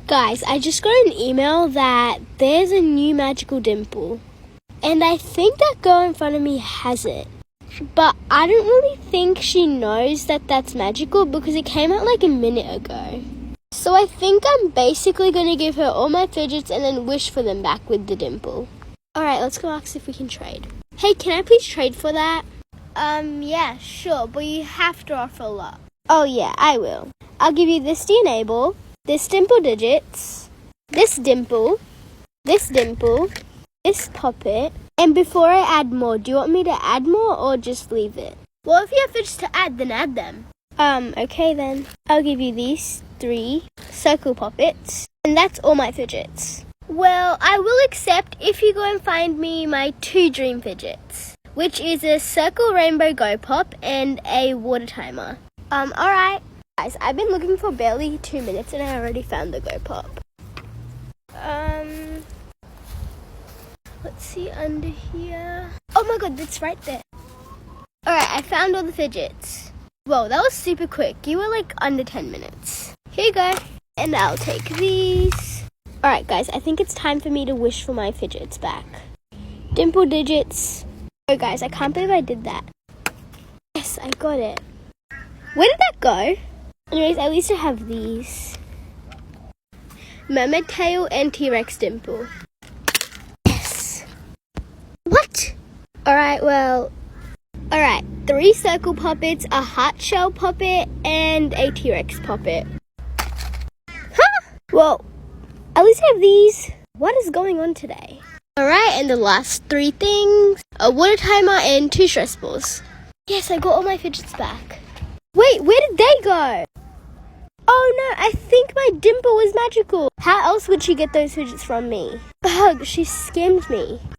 Guys, I just got an email that there's a new magical dimple. And I think that girl in front of me has it. But I don't really think she knows that that's magical because it came out like a minute ago. So I think I'm basically going to give her all my fidgets and then wish for them back with the dimple. Alright, let's go ask if we can trade. Hey, can I please trade for that? Yeah, sure, but you have to offer a lot. Oh yeah, I will. I'll give you this DNA ball, this dimple digits, this dimple, this puppet. And before I add more, do you want me to add more or just leave it? Well, if you have fidgets to add, then add them. Okay then. I'll give you these 3 circle puppets. And that's all my fidgets. Well, I will accept if you go and find me my 2 dream fidgets, which is a circle rainbow go pop and a water timer. Alright. Guys, I've been looking for barely 2 minutes and I already found the go pop. Let's see under here. Oh my god, that's right there. Alright, I found all the fidgets. Whoa, that was super quick. You were like under 10 minutes. Here you go. And I'll take these. Alright guys, I think it's time for me to wish for my fidgets back. Dimple digits. Oh guys, I can't believe I did that. Yes, I got it. Where did that go? Anyways, at least I have these. Mermaid tail and T-Rex dimple. Yes. What? Alright, 3 circle puppets, a heart shell puppet, and a T-Rex puppet. Huh? Well, at least I have these. What is going on today? Alright, and the last 3 things. A water timer and 2 stress balls. Yes, I got all my fidgets back. Wait, where did they go? Oh no, I think my dimple was magical. How else would she get those fidgets from me? Ugh, she scammed me.